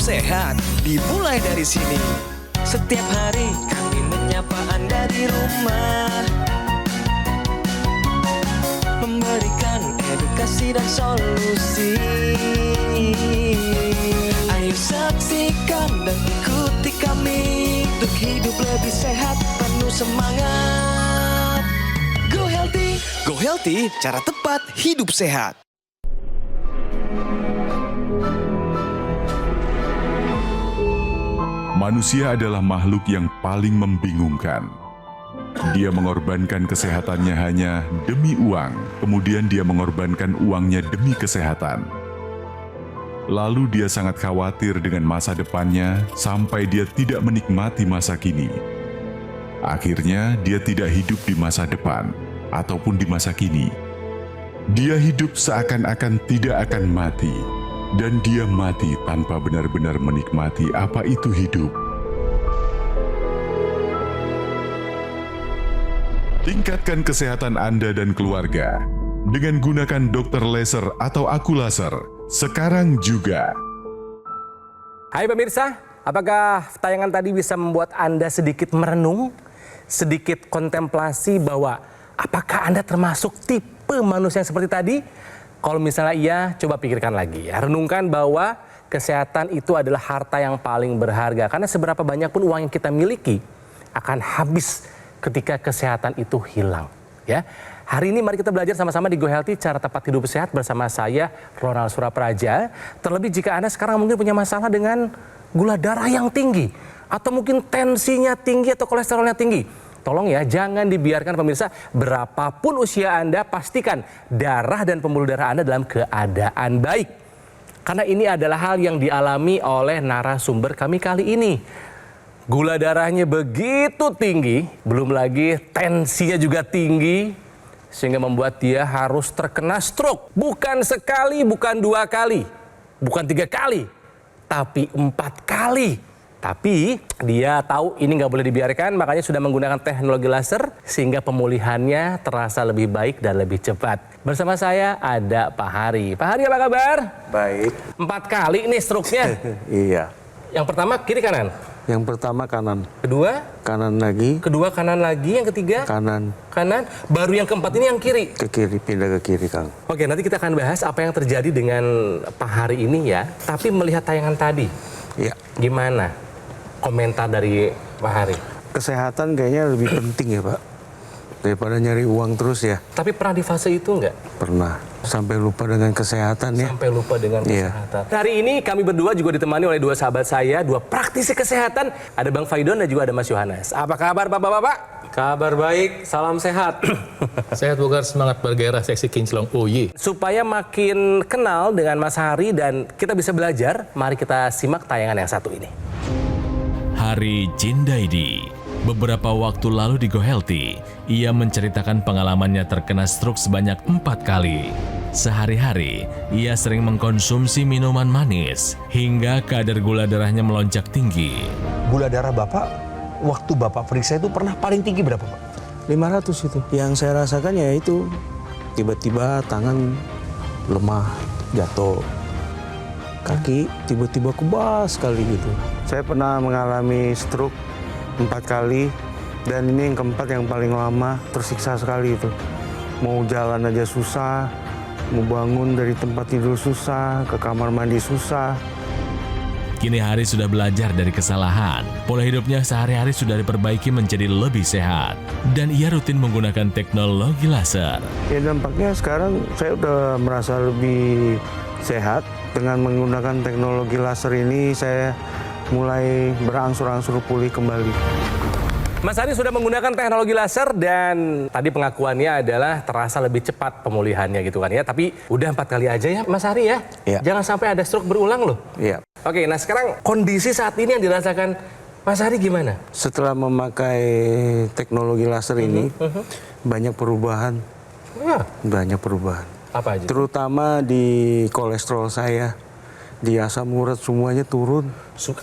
sehat dimulai dari sini. Setiap hari kami menyapa Anda di rumah, memberikan edukasi dan solusi. Ayo saksikan dan ikuti kami untuk hidup lebih sehat, penuh semangat. Go Healthy. Go Healthy, cara tepat hidup sehat. Manusia adalah makhluk yang paling membingungkan. Dia mengorbankan kesehatannya hanya demi uang, kemudian dia mengorbankan uangnya demi kesehatan. Lalu dia sangat khawatir dengan masa depannya sampai dia tidak menikmati masa kini. Akhirnya dia tidak hidup di masa depan ataupun di masa kini. Dia hidup seakan-akan tidak akan mati. Dan dia mati tanpa benar-benar menikmati apa itu hidup. Tingkatkan kesehatan Anda dan keluarga dengan gunakan Dr. Laser atau Aku Laser sekarang juga. Hai pemirsa, apakah tayangan tadi bisa membuat Anda sedikit merenung, sedikit kontemplasi bahwa apakah Anda termasuk tipe manusia yang seperti tadi? Kalau misalnya iya, coba pikirkan lagi ya. Renungkan bahwa kesehatan itu adalah harta yang paling berharga. Karena seberapa banyak pun uang yang kita miliki akan habis ketika kesehatan itu hilang. Ya. Hari ini mari kita belajar sama-sama di Go Healthy, cara tepat hidup sehat bersama saya, Ronald Surapraja. Terlebih jika Anda sekarang mungkin punya masalah dengan gula darah yang tinggi. Atau mungkin tensinya tinggi atau kolesterolnya tinggi. Tolong ya, jangan dibiarkan pemirsa, berapapun usia Anda, pastikan darah dan pembuluh darah Anda dalam keadaan baik. Karena ini adalah hal yang dialami oleh narasumber kami kali ini. Gula darahnya begitu tinggi, belum lagi tensinya juga tinggi, sehingga membuat dia harus terkena stroke. Bukan sekali, bukan 2 kali, bukan 3 kali, tapi 4 kali. Tapi dia tahu ini nggak boleh dibiarkan, makanya sudah menggunakan teknologi laser sehingga pemulihannya terasa lebih baik dan lebih cepat. Bersama saya ada Pak Hari. Pak Hari apa kabar? Baik. 4 kali nih stroke-nya. Iya. Yang pertama kiri kanan. Yang pertama kanan. Kedua? Kanan lagi. Kedua kanan lagi. Yang ketiga? Kanan. Kanan. Baru yang keempat ini yang kiri. Ke kiri, pindah ke kiri, Kang. Oke, nanti kita akan bahas apa yang terjadi dengan Pak Hari ini ya. Tapi melihat tayangan tadi, Iya. gimana komentar dari Pak Hari? Kesehatan kayaknya lebih penting ya, Pak. Daripada nyari uang terus ya. Tapi pernah di fase itu nggak? Pernah. Sampai lupa dengan kesehatan ya. Sampai lupa dengan Iya. kesehatan. Hari ini kami berdua juga ditemani oleh 2 sahabat saya, 2 praktisi kesehatan. Ada Bang Faidon dan juga ada Mas Yohanes. Apa kabar Bapak-bapak? Kabar baik, salam sehat. Sehat bugar, semangat bergairah, seksi kinclong. Oh ye. Supaya makin kenal dengan Mas Hari dan kita bisa belajar, mari kita simak tayangan yang satu ini. Hari Jindaidi. Beberapa waktu lalu di Go Healthy, ia menceritakan pengalamannya terkena stroke sebanyak 4 kali. Sehari-hari, ia sering mengkonsumsi minuman manis, hingga kadar gula darahnya melonjak tinggi. Gula darah Bapak, waktu Bapak periksa itu pernah paling tinggi berapa Pak? 500 itu. Yang saya rasakan ya itu, tiba-tiba tangan lemah, jatuh. Kaki tiba-tiba kebas sekali gitu. Saya pernah mengalami stroke 4 kali dan ini yang keempat yang paling lama, tersiksa sekali itu. Mau jalan aja susah, mau bangun dari tempat tidur susah, ke kamar mandi susah. Kini Hari sudah belajar dari kesalahan. Pola hidupnya sehari-hari sudah diperbaiki menjadi lebih sehat. Dan ia rutin menggunakan teknologi laser. Ya dampaknya sekarang saya udah merasa lebih sehat. Dengan menggunakan teknologi laser ini saya mulai berangsur-angsur pulih kembali. Mas Hari sudah menggunakan teknologi laser dan tadi pengakuannya adalah terasa lebih cepat pemulihannya gitu kan ya. Tapi udah 4 kali aja ya Mas Hari ya. Iya. Jangan sampai ada stroke berulang loh. Iya. Oke, nah sekarang kondisi saat ini yang dirasakan Mas Hari gimana? Setelah memakai teknologi laser ini, banyak perubahan. Ya. Banyak perubahan. Apa aja? Terutama di kolesterol saya, di asam urat semuanya turun.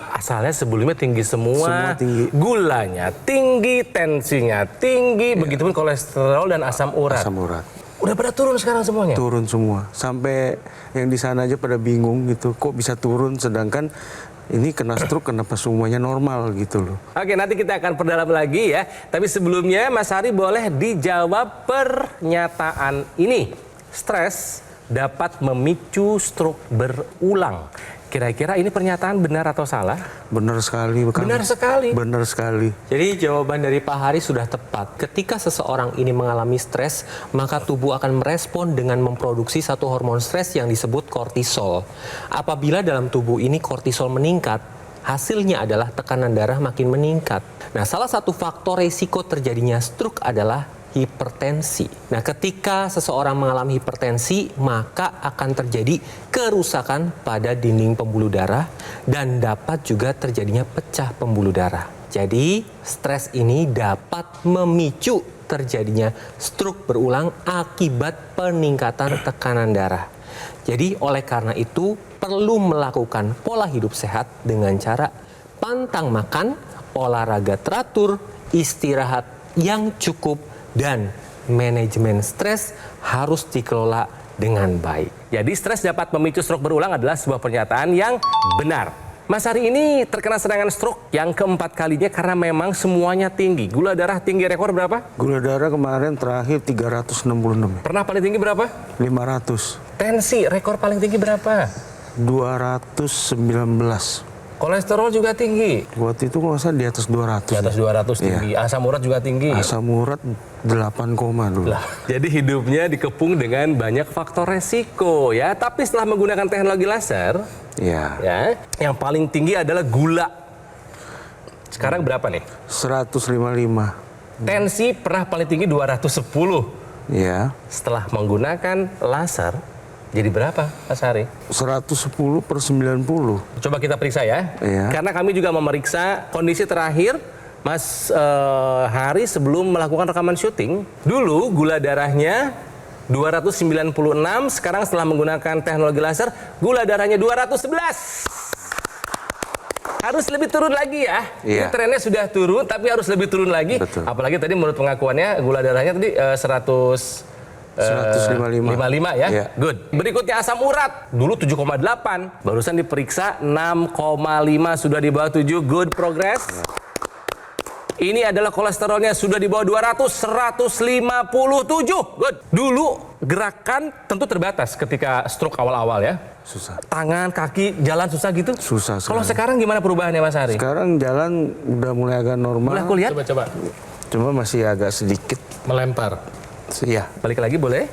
Asalnya sebelumnya tinggi semua, Semua tinggi. Gulanya tinggi, tensinya tinggi, begitupun kolesterol dan asam urat. Asam urat. Udah pada turun sekarang semuanya? Turun semua. Sampai yang di sana aja pada bingung gitu, kok bisa turun sedangkan ini kena stroke kenapa semuanya normal gitu loh. Oke, nanti kita akan perdalam lagi ya. Tapi sebelumnya Mas Hari boleh dijawab pernyataan ini. Stres dapat memicu stroke berulang. Kira-kira ini pernyataan benar atau salah? Benar sekali. Benar sekali. Benar sekali. Jadi jawaban dari Pak Hari sudah tepat. Ketika seseorang ini mengalami stres, maka tubuh akan merespon dengan memproduksi satu hormon stres yang disebut kortisol. Apabila dalam tubuh ini kortisol meningkat, hasilnya adalah tekanan darah makin meningkat. Nah, salah satu faktor resiko terjadinya stroke adalah hipertensi. Nah, ketika seseorang mengalami hipertensi, maka akan terjadi kerusakan pada dinding pembuluh darah dan dapat juga terjadinya pecah pembuluh darah. Jadi, stres ini dapat memicu terjadinya stroke berulang akibat peningkatan tekanan darah. Jadi, oleh karena itu perlu melakukan pola hidup sehat dengan cara pantang makan, olahraga teratur, istirahat yang cukup, dan manajemen stres harus dikelola dengan baik. Jadi stres dapat memicu stroke berulang adalah sebuah pernyataan yang benar. Mas Hari ini terkena serangan stroke yang keempat kalinya karena memang semuanya tinggi. Gula darah tinggi, rekor berapa? Gula darah kemarin terakhir 366. Pernah paling tinggi berapa? 500. Tensi, rekor paling tinggi berapa? 219. Kolesterol juga tinggi. Waktu itu kalau saya di atas 200. Di atas 200 tinggi. Asam urat juga tinggi. Asam urat 8, dulu. Lah, jadi hidupnya dikepung dengan banyak faktor resiko ya. Tapi setelah menggunakan teknologi laser, ya, yang paling tinggi adalah gula. Sekarang berapa nih? 155. Tensi pernah paling tinggi 210. Ya. Setelah menggunakan laser, jadi berapa, Mas Hari? 110/90. Coba kita periksa ya. Iya. Karena kami juga memeriksa kondisi terakhir Mas Hari sebelum melakukan rekaman syuting. Dulu gula darahnya 296, sekarang setelah menggunakan teknologi laser, gula darahnya 211. Harus lebih turun lagi ya. Iya. Ini trennya sudah turun, tapi harus lebih turun lagi. Betul. Apalagi tadi menurut pengakuannya gula darahnya tadi 155 ya. Iya. Good. Berikutnya asam urat. Dulu 7,8. Barusan diperiksa 6,5, sudah di bawah 7. Good progress. Ini adalah kolesterolnya sudah di bawah 200, 157. Good. Dulu gerakan tentu terbatas ketika stroke awal-awal ya. Susah. Tangan, kaki, jalan susah gitu? Susah sekali. Kalau sekarang gimana perubahannya, Mas Hari? Sekarang jalan udah mulai agak normal. Boleh aku lihat? Coba-coba. Cuma masih agak sedikit. Melempar. Iya. Balik lagi boleh?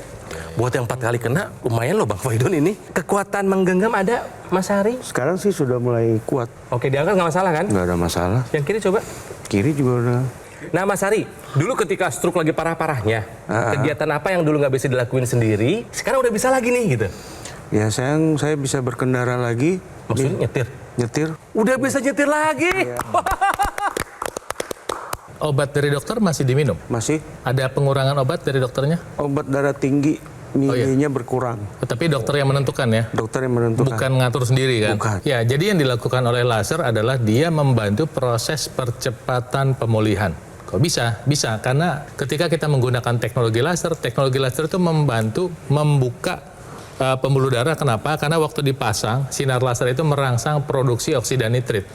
Buat yang 4 kali kena, lumayan loh Bang Faidon ini. Kekuatan menggenggam ada, Mas Hari? Sekarang sih sudah mulai kuat. Oke, diangkat nggak masalah kan? Nggak ada masalah. Yang kiri coba. Kiri juga udah. Nah Mas Hari, dulu ketika stroke lagi parah-parahnya, kegiatan apa yang dulu nggak bisa dilakuin sendiri, sekarang udah bisa lagi nih gitu? Ya sayang, saya bisa berkendara lagi. Maksudnya nyetir? Nyetir. Udah bisa nyetir lagi? Obat dari dokter masih diminum? Masih. Ada pengurangan obat dari dokternya? Obat darah tinggi, nilainya berkurang. Tapi dokter yang menentukan ya? Dokter yang menentukan. Bukan ngatur sendiri kan? Bukan. Ya, jadi yang dilakukan oleh laser adalah dia membantu proses percepatan pemulihan. Kok bisa? Bisa, karena ketika kita menggunakan teknologi laser itu membantu membuka pembuluh darah. Kenapa? Karena waktu dipasang, sinar laser itu merangsang produksi oksida nitrit.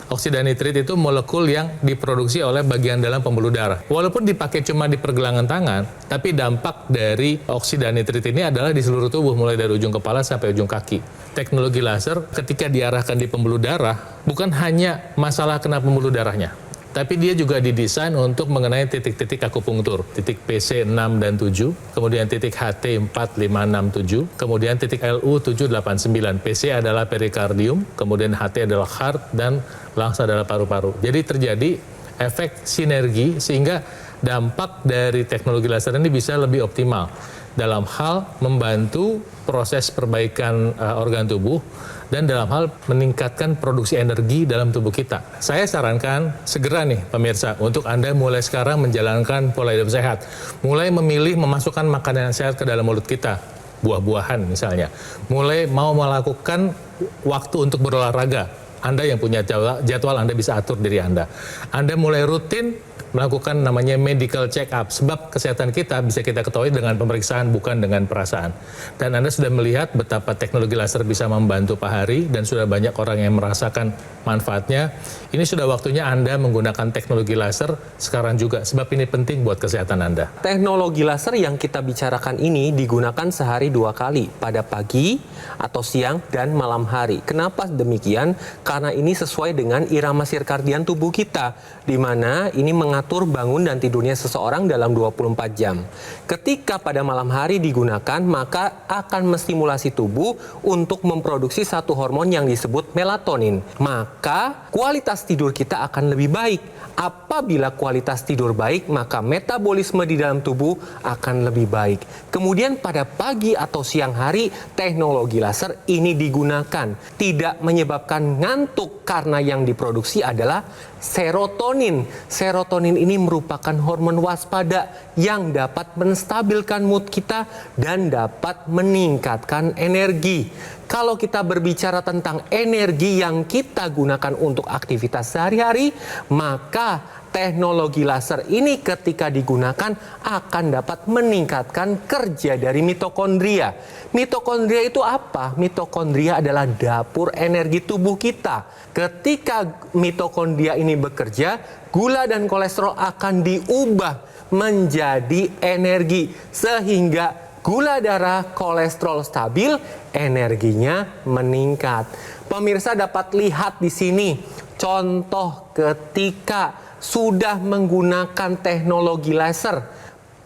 Oksida nitrit itu molekul yang diproduksi oleh bagian dalam pembuluh darah. Walaupun dipakai cuma di pergelangan tangan, tapi dampak dari oksida nitrit ini adalah di seluruh tubuh, mulai dari ujung kepala sampai ujung kaki. Teknologi laser ketika diarahkan di pembuluh darah, bukan hanya masalah kena pembuluh darahnya, tapi dia juga didesain untuk mengenai titik-titik akupunktur, titik PC 6 dan 7, kemudian titik HT 4, 5, 6, 7, kemudian titik LU 7, 8, 9. PC adalah perikardium, kemudian HT adalah heart, dan lungs adalah paru-paru. Jadi terjadi efek sinergi sehingga dampak dari teknologi laser ini bisa lebih optimal dalam hal membantu proses perbaikan organ tubuh dan dalam hal meningkatkan produksi energi dalam tubuh kita. Saya sarankan segera nih pemirsa untuk Anda mulai sekarang menjalankan pola hidup sehat. Mulai memilih memasukkan makanan yang sehat ke dalam mulut kita. Buah-buahan misalnya. Mulai mau melakukan waktu untuk berolahraga. Anda yang punya jadwal, Anda bisa atur diri Anda. Anda mulai rutin melakukan namanya medical check up. Sebab kesehatan kita bisa kita ketahui dengan pemeriksaan, bukan dengan perasaan. Dan Anda sudah melihat betapa teknologi laser bisa membantu Pak Hari, dan sudah banyak orang yang merasakan manfaatnya. Ini sudah waktunya Anda menggunakan teknologi laser sekarang juga, sebab ini penting buat kesehatan Anda. Teknologi laser yang kita bicarakan ini digunakan sehari 2 kali, pada pagi atau siang dan malam hari. Kenapa demikian? Karena ini sesuai dengan irama sirkadian tubuh kita, di mana ini mengatur bangun dan tidurnya seseorang dalam 24 jam. Ketika pada malam hari digunakan, maka akan menstimulasi tubuh untuk memproduksi satu hormon yang disebut melatonin. Maka kualitas tidur kita akan lebih baik. Apabila kualitas tidur baik, maka metabolisme di dalam tubuh akan lebih baik. Kemudian pada pagi atau siang hari, teknologi laser ini digunakan. Tidak menyebabkan ngantuk karena yang diproduksi adalah serotonin. Serotonin ini merupakan hormon waspada yang dapat menstabilkan mood kita dan dapat meningkatkan energi. Kalau kita berbicara tentang energi yang kita gunakan untuk aktivitas sehari-hari, maka teknologi laser ini ketika digunakan akan dapat meningkatkan kerja dari mitokondria. Mitokondria itu apa? Mitokondria adalah dapur energi tubuh kita. Ketika mitokondria ini bekerja, gula dan kolesterol akan diubah menjadi energi sehingga gula darah, kolesterol stabil, energinya meningkat. Pemirsa dapat lihat di sini contoh ketika sudah menggunakan teknologi laser.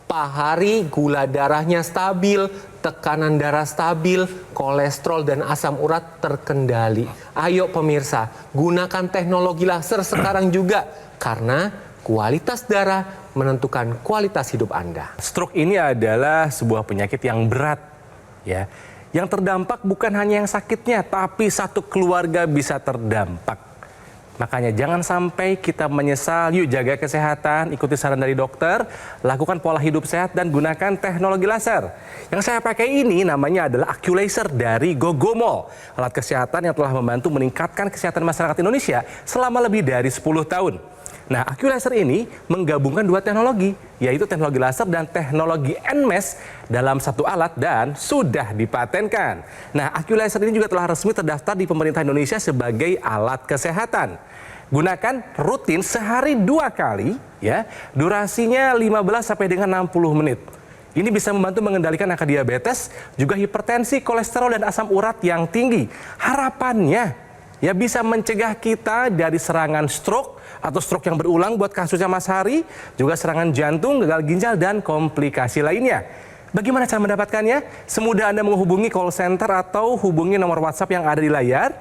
Pak Hari gula darahnya stabil, tekanan darah stabil, kolesterol dan asam urat terkendali. Ayo pemirsa, gunakan teknologi laser sekarang juga, karena kualitas darah menentukan kualitas hidup Anda. Stroke ini adalah sebuah penyakit yang berat, ya. Yang terdampak bukan hanya yang sakitnya, tapi satu keluarga bisa terdampak. Makanya jangan sampai kita menyesal. Yuk jaga kesehatan, ikuti saran dari dokter, lakukan pola hidup sehat dan gunakan teknologi laser. Yang saya pakai ini namanya adalah AccuLaser dari Gogomol, alat kesehatan yang telah membantu meningkatkan kesehatan masyarakat Indonesia selama lebih dari 10 tahun. Nah, AccuLaser ini menggabungkan 2 teknologi, yaitu teknologi laser dan teknologi NMES dalam satu alat dan sudah dipatenkan. Nah, AccuLaser ini juga telah resmi terdaftar di pemerintah Indonesia sebagai alat kesehatan. Gunakan rutin sehari 2 kali, ya. Durasinya 15 sampai dengan 60 menit. Ini bisa membantu mengendalikan angka diabetes, juga hipertensi, kolesterol dan asam urat yang tinggi. Harapannya ya bisa mencegah kita dari serangan stroke atau stroke yang berulang buat kasusnya Mas Hari, juga serangan jantung, gagal ginjal, dan komplikasi lainnya. Bagaimana cara mendapatkannya? Semudah Anda menghubungi call center atau hubungi nomor WhatsApp yang ada di layar,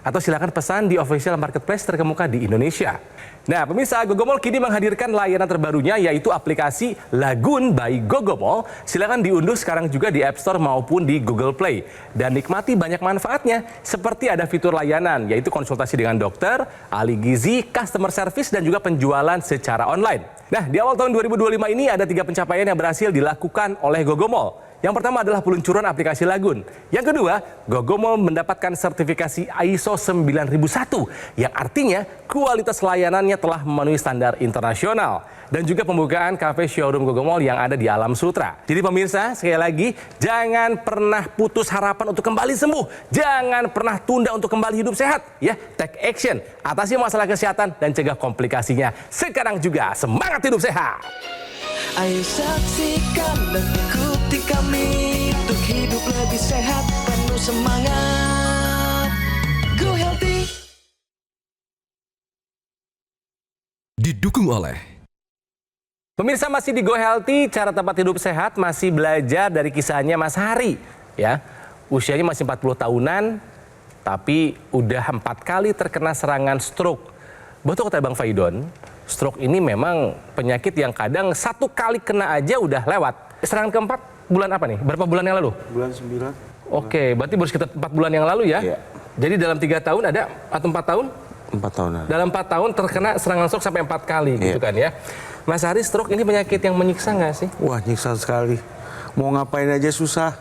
atau silakan pesan di official marketplace terkemuka di Indonesia. Nah, pemirsa, Gogomol kini menghadirkan layanan terbarunya, yaitu aplikasi Lagun by Gogomol. Silakan diunduh sekarang juga di App Store maupun di Google Play. Dan nikmati banyak manfaatnya, seperti ada fitur layanan, yaitu konsultasi dengan dokter, ahli gizi, customer service, dan juga penjualan secara online. Nah, di awal tahun 2025 ini ada 3 pencapaian yang berhasil dilakukan oleh Gogomol. Yang pertama adalah peluncuran aplikasi Lagun. Yang kedua, Gogomol mendapatkan sertifikasi ISO 9001, yang artinya kualitas layanannya telah memenuhi standar internasional. Dan juga pembukaan cafe showroom Gogomol yang ada di Alam Sutra. Jadi pemirsa, sekali lagi, jangan pernah putus harapan untuk kembali sembuh. Jangan pernah tunda untuk kembali hidup sehat. Ya, take action, atasi masalah kesehatan dan cegah komplikasinya. Sekarang juga, semangat hidup sehat! Ayo saksikan dan ikuti kami untuk hidup lebih sehat, penuh semangat. Go Healthy. Didukung oleh Pemirsa, masih di Go Healthy, cara tempat hidup sehat, masih belajar dari kisahnya Mas Hari. Ya, usianya masih 40 tahunan, tapi udah 4 kali terkena serangan stroke. Betul kata Bang Faidon, stroke ini memang penyakit yang kadang 1 kali kena aja udah lewat. Serangan keempat bulan apa nih? Berapa bulan yang lalu? Bulan 9. Oke, berarti baru sekitar 4 bulan yang lalu ya? Iya. Jadi dalam 3 tahun ada, atau 4 tahun? 4 tahun ada. Dalam 4 tahun terkena serangan stroke sampai 4 kali gitu kan ya. Mas Hari, stroke ini penyakit yang menyiksa nggak sih? Wah, nyiksa sekali. Mau ngapain aja susah.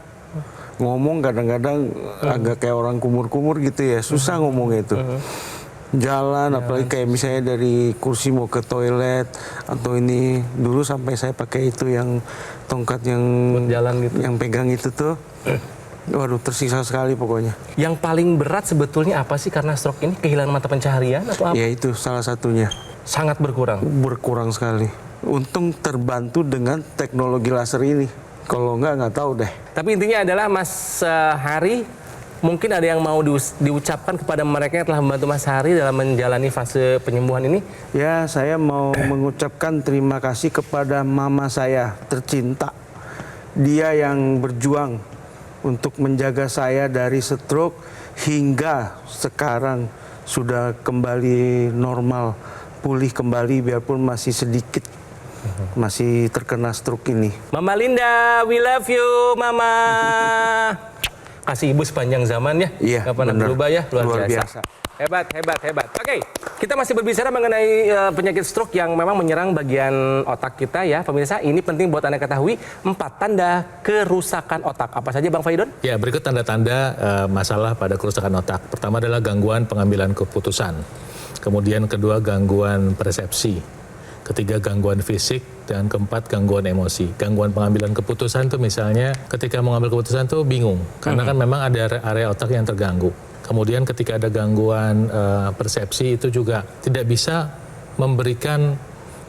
Ngomong kadang-kadang agak kayak orang kumur-kumur gitu ya. Susah ngomongnya itu. jalan, apalagi kayak misalnya dari kursi mau ke toilet atau ini, dulu sampai saya pakai itu yang tongkat yang Buat jalan gitu. yang pegang itu tuh. Waduh, tersiksa sekali pokoknya. Yang paling berat sebetulnya apa sih karena stroke ini? Kehilangan mata pencaharian atau apa? Ya itu salah satunya. Sangat berkurang. Berkurang sekali. Untung terbantu dengan teknologi laser ini. Kalau nggak tahu deh. Tapi intinya adalah Mas Hari, mungkin ada yang mau diucapkan kepada mereka yang telah membantu Mas Hari dalam menjalani fase penyembuhan ini? Ya, saya mau mengucapkan terima kasih kepada mama saya tercinta. Dia yang berjuang untuk menjaga saya dari stroke hingga sekarang sudah kembali normal, pulih kembali biarpun masih sedikit masih terkena stroke ini. Mama Linda, we love you, Mama. Kasih ibu sepanjang zaman ya. Iya, Nggak pernah benar. berubah ya, luar biasa. Hebat, hebat, hebat. Oke, kita masih berbicara mengenai penyakit stroke yang memang menyerang bagian otak kita ya. Pemirsa, ini penting buat Anda ketahui 4 tanda kerusakan otak. Apa saja Bang Faidon? Ya, berikut tanda-tanda masalah pada kerusakan otak. Pertama adalah gangguan pengambilan keputusan. Kemudian kedua, gangguan persepsi. Ketiga, gangguan fisik. Dan keempat, gangguan emosi. Gangguan pengambilan keputusan tuh misalnya ketika mengambil keputusan tuh bingung. Karena kan memang ada area otak yang terganggu. Kemudian ketika ada gangguan persepsi itu juga tidak bisa memberikan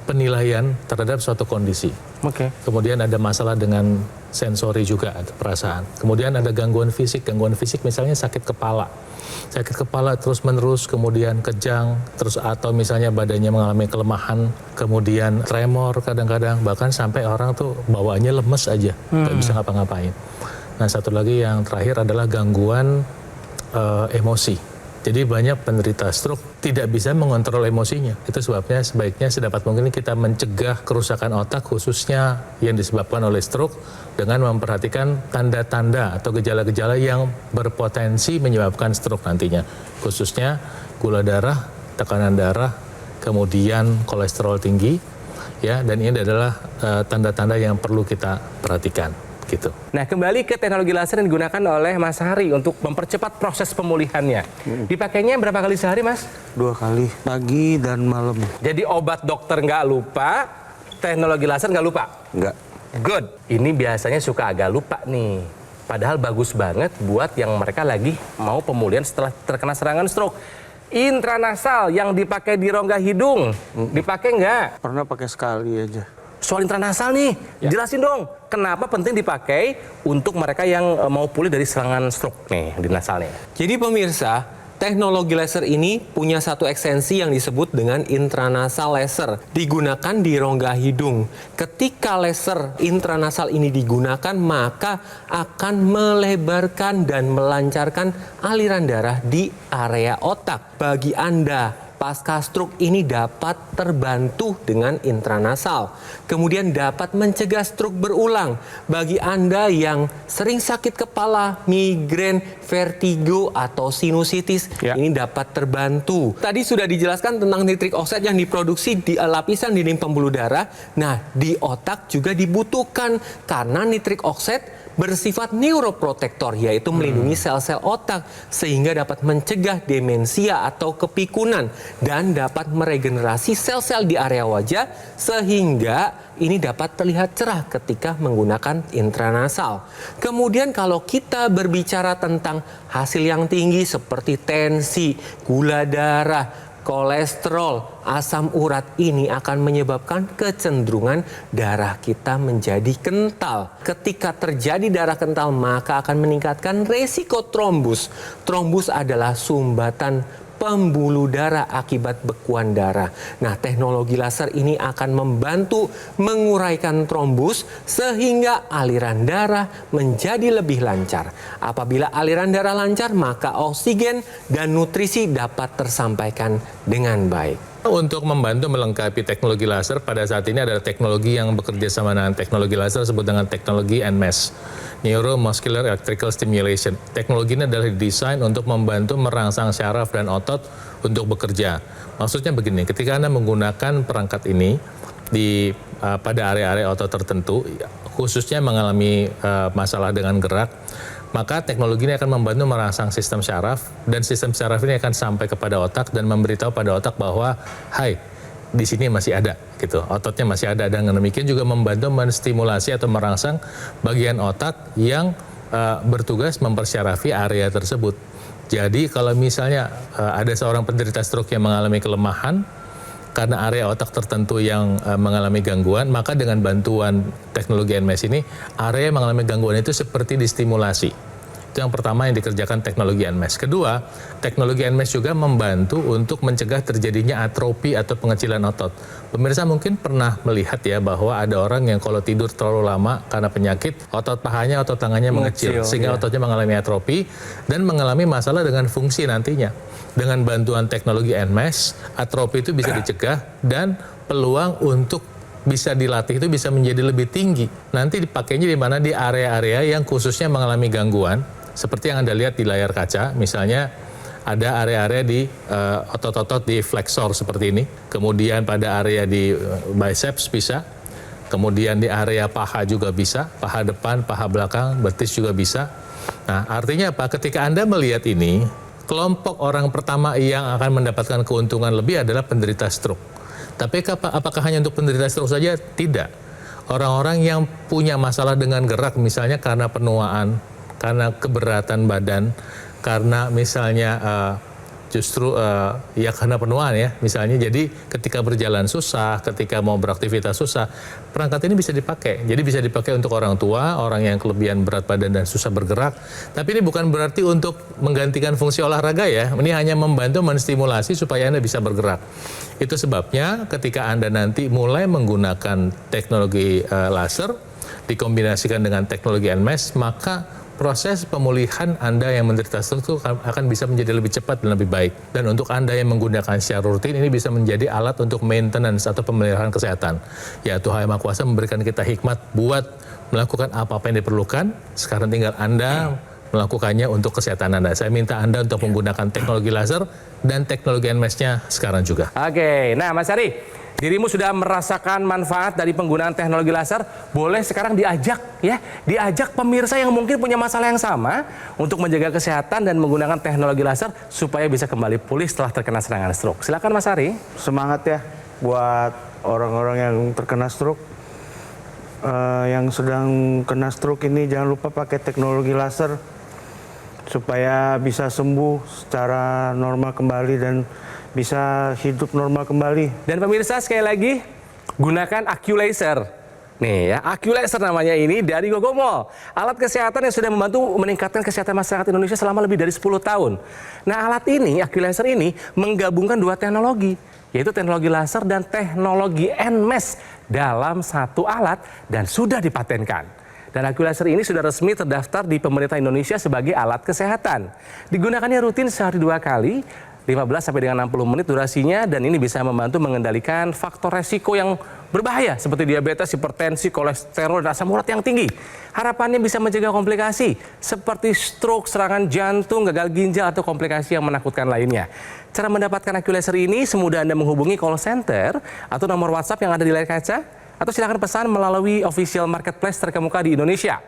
penilaian terhadap suatu kondisi. Oke. Kemudian ada masalah dengan sensori juga, atau perasaan. Kemudian ada gangguan fisik. Gangguan fisik misalnya sakit kepala. Sakit kepala terus-menerus, kemudian kejang, terus atau misalnya badannya mengalami kelemahan, kemudian tremor kadang-kadang, bahkan sampai orang tuh bawaannya lemes aja, nggak bisa ngapa-ngapain. Nah, satu lagi yang terakhir adalah gangguan emosi. Jadi banyak penderita stroke tidak bisa mengontrol emosinya. Itu sebabnya sebaiknya sedapat mungkin kita mencegah kerusakan otak khususnya yang disebabkan oleh stroke dengan memperhatikan tanda-tanda atau gejala-gejala yang berpotensi menyebabkan stroke nantinya. Khususnya gula darah, tekanan darah, kemudian kolesterol tinggi, ya, dan ini adalah tanda-tanda yang perlu kita perhatikan. Gitu. Nah, kembali ke teknologi laser yang digunakan oleh Mas Hari untuk mempercepat proses pemulihannya. Dipakainya berapa kali sehari, Mas? 2 kali, pagi dan malam. Jadi obat dokter nggak lupa, teknologi laser nggak lupa? Nggak. Good. Ini biasanya suka agak lupa nih. Padahal bagus banget buat yang mereka lagi mau pemulihan setelah terkena serangan stroke. Intranasal yang dipakai di rongga hidung, dipakai nggak? Pernah pakai sekali aja. Soal intranasal nih, jelasin dong. Kenapa penting dipakai untuk mereka yang mau pulih dari serangan stroke nih di nasalnya? Jadi pemirsa, teknologi laser ini punya satu ekstensi yang disebut dengan intranasal laser. Digunakan di rongga hidung. Ketika laser intranasal ini digunakan, maka akan melebarkan dan melancarkan aliran darah di area otak. Bagi Anda pasca stroke ini dapat terbantu dengan intranasal. Kemudian dapat mencegah stroke berulang. Bagi Anda yang sering sakit kepala, migrain, vertigo, atau sinusitis, ini dapat terbantu. Tadi sudah dijelaskan tentang nitrik oxide yang diproduksi di lapisan dinding pembuluh darah. Nah, di otak juga dibutuhkan karena nitrik oxide bersifat neuroprotektor, yaitu melindungi sel-sel otak sehingga dapat mencegah demensia atau kepikunan dan dapat meregenerasi sel-sel di area wajah sehingga ini dapat terlihat cerah ketika menggunakan intranasal. Kemudian kalau kita berbicara tentang hasil yang tinggi seperti tensi, gula darah, kolesterol, asam urat, ini akan menyebabkan kecenderungan darah kita menjadi kental. Ketika terjadi darah kental, maka akan meningkatkan resiko trombus. Trombus adalah sumbatan pembuluh darah akibat bekuan darah. Nah, teknologi laser ini akan membantu menguraikan trombus sehingga aliran darah menjadi lebih lancar. Apabila aliran darah lancar, maka oksigen dan nutrisi dapat tersampaikan dengan baik. Untuk membantu melengkapi teknologi laser, pada saat ini ada teknologi yang bekerja sama dengan teknologi laser disebut dengan teknologi NMES, Neuromuscular Electrical Stimulation. Teknologi ini adalah didesain untuk membantu merangsang syaraf dan otot untuk bekerja. Maksudnya begini, ketika Anda menggunakan perangkat ini pada area-area otot tertentu, khususnya mengalami masalah dengan gerak, maka teknologi ini akan membantu merangsang sistem syaraf, dan sistem syaraf ini akan sampai kepada otak dan memberitahu pada otak bahwa, hai, di sini masih ada, gitu. Ototnya masih ada, dan demikian juga membantu menstimulasi atau merangsang bagian otak yang bertugas mempersyarafi area tersebut. Jadi kalau misalnya ada seorang penderita stroke yang mengalami kelemahan karena area otak tertentu yang mengalami gangguan, maka dengan bantuan teknologi NMES ini, area yang mengalami gangguan itu seperti distimulasi. Itu yang pertama yang dikerjakan teknologi NMES. Kedua, teknologi NMES juga membantu untuk mencegah terjadinya atrofi atau pengecilan otot. Pemirsa mungkin pernah melihat ya bahwa ada orang yang kalau tidur terlalu lama karena penyakit, otot pahanya, otot tangannya mengecil, sehingga ototnya mengalami atrofi dan mengalami masalah dengan fungsi nantinya. Dengan bantuan teknologi NMES, atrofi itu bisa dicegah dan peluang untuk bisa dilatih itu bisa menjadi lebih tinggi. Nanti dipakainya di mana? Di area-area yang khususnya mengalami gangguan, seperti yang Anda lihat di layar kaca, misalnya ada area-area di otot-otot di flexor seperti ini, kemudian pada area di biceps bisa, kemudian di area paha juga bisa, paha depan, paha belakang, betis juga bisa. Nah, artinya apa? Ketika Anda melihat ini, kelompok orang pertama yang akan mendapatkan keuntungan lebih adalah penderita stroke. Tapi apakah hanya untuk penderita stroke saja? Tidak. Orang-orang yang punya masalah dengan gerak, misalnya karena penuaan, karena keberatan badan, karena misalnya ya karena penuaan ya, misalnya jadi ketika berjalan susah, ketika mau beraktivitas susah, perangkat ini bisa dipakai. Jadi bisa dipakai untuk orang tua, orang yang kelebihan berat badan dan susah bergerak. Tapi ini bukan berarti untuk menggantikan fungsi olahraga ya, ini hanya membantu menstimulasi supaya Anda bisa bergerak. Itu sebabnya ketika Anda nanti mulai menggunakan teknologi laser dikombinasikan dengan teknologi NMES, maka proses pemulihan Anda yang menderita stroke akan bisa menjadi lebih cepat dan lebih baik. Dan untuk Anda yang menggunakan secara rutin, ini bisa menjadi alat untuk maintenance atau pemeliharaan kesehatan. Ya, Tuhan Yang Maha Kuasa memberikan kita hikmat buat melakukan apa-apa yang diperlukan. Sekarang tinggal Anda melakukannya untuk kesehatan Anda. Saya minta Anda untuk menggunakan teknologi laser dan teknologi NMES-nya sekarang juga. Oke, nah Mas Ari, dirimu sudah merasakan manfaat dari penggunaan teknologi laser, boleh sekarang diajak pemirsa yang mungkin punya masalah yang sama untuk menjaga kesehatan dan menggunakan teknologi laser supaya bisa kembali pulih setelah terkena serangan stroke. Silakan Mas Ari. Semangat ya buat orang-orang yang terkena stroke. Yang sedang kena stroke ini jangan lupa pakai teknologi laser supaya bisa sembuh secara normal kembali dan bisa hidup normal kembali. Dan pemirsa sekali lagi, gunakan AccuLaser. Nih ya, AccuLaser namanya ini dari Gogomol. Alat kesehatan yang sudah membantu meningkatkan kesehatan masyarakat Indonesia selama lebih dari 10 tahun. Nah, alat ini, AccuLaser ini menggabungkan dua teknologi, yaitu teknologi laser dan teknologi NMES dalam satu alat dan sudah dipatenkan. Dan AccuLaser ini sudah resmi terdaftar di pemerintah Indonesia sebagai alat kesehatan. Digunakannya rutin sehari 2 kali, 15 sampai dengan 60 menit durasinya, dan ini bisa membantu mengendalikan faktor resiko yang berbahaya seperti diabetes, hipertensi, kolesterol, dan asam urat yang tinggi. Harapannya bisa mencegah komplikasi seperti stroke, serangan jantung, gagal ginjal, atau komplikasi yang menakutkan lainnya. Cara mendapatkan AccuLaser ini semudah Anda menghubungi call center atau nomor WhatsApp yang ada di layar kaca, atau silakan pesan melalui official marketplace terkemuka di Indonesia.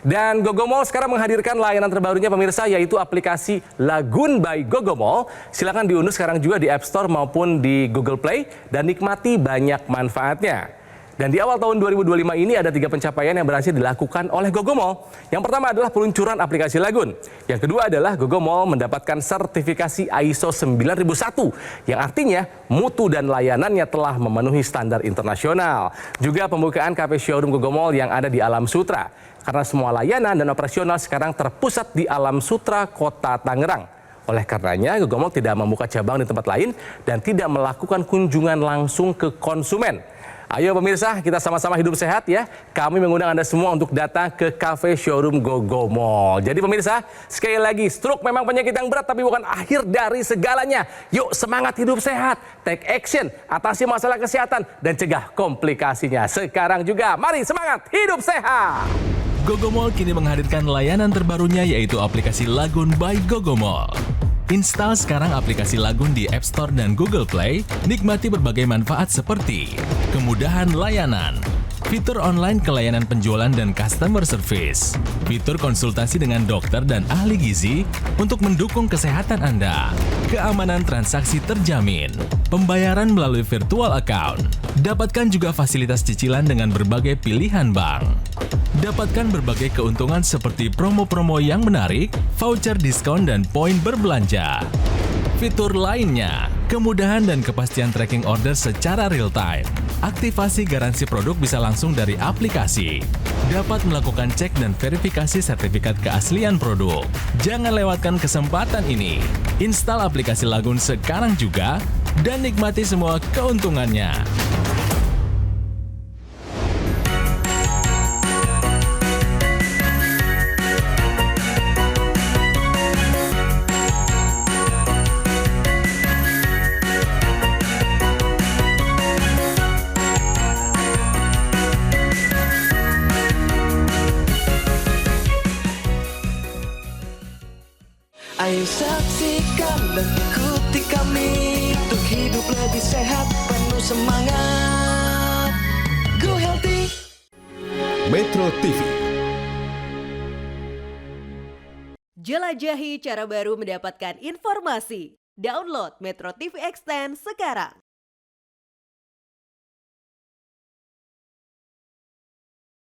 Dan Gogomol sekarang menghadirkan layanan terbarunya pemirsa, yaitu aplikasi Lagoon by Gogomol. Silakan diunduh sekarang juga di App Store maupun di Google Play dan nikmati banyak manfaatnya. Dan di awal tahun 2025 ini ada 3 pencapaian yang berhasil dilakukan oleh Gogomol. Yang pertama adalah peluncuran aplikasi Lagoon. Yang kedua adalah Gogomol mendapatkan sertifikasi ISO 9001 yang artinya mutu dan layanannya telah memenuhi standar internasional. Juga pembukaan cafe showroom Gogomol yang ada di Alam Sutra. Karena semua layanan dan operasional sekarang terpusat di Alam Sutra, Kota Tangerang. Oleh karenanya, Gogomol tidak membuka cabang di tempat lain dan tidak melakukan kunjungan langsung ke konsumen. Ayo pemirsa, kita sama-sama hidup sehat ya. Kami mengundang Anda semua untuk datang ke cafe showroom Gogomol. Jadi pemirsa, sekali lagi, stroke memang penyakit yang berat tapi bukan akhir dari segalanya. Yuk semangat hidup sehat, take action, atasi masalah kesehatan, dan cegah komplikasinya. Sekarang juga, mari semangat hidup sehat. Gogomol kini menghadirkan layanan terbarunya, yaitu aplikasi Lagoon by Gogomol. Install sekarang aplikasi Lagoon di App Store dan Google Play, nikmati berbagai manfaat seperti kemudahan layanan, fitur online kelayanan penjualan dan customer service, fitur konsultasi dengan dokter dan ahli gizi untuk mendukung kesehatan Anda, keamanan transaksi terjamin, pembayaran melalui virtual account, dapatkan juga fasilitas cicilan dengan berbagai pilihan bank. Dapatkan berbagai keuntungan seperti promo-promo yang menarik, voucher diskon dan poin berbelanja. Fitur lainnya, kemudahan dan kepastian tracking order secara real-time. Aktivasi garansi produk bisa langsung dari aplikasi. Dapat melakukan cek dan verifikasi sertifikat keaslian produk. Jangan lewatkan kesempatan ini. Install aplikasi Lagun sekarang juga dan nikmati semua keuntungannya. Ayo saksikan dan ikuti kami untuk hidup lebih sehat, penuh semangat. Go Healthy. Metro TV. Jelajahi cara baru mendapatkan informasi. Download Metro TV Extend sekarang.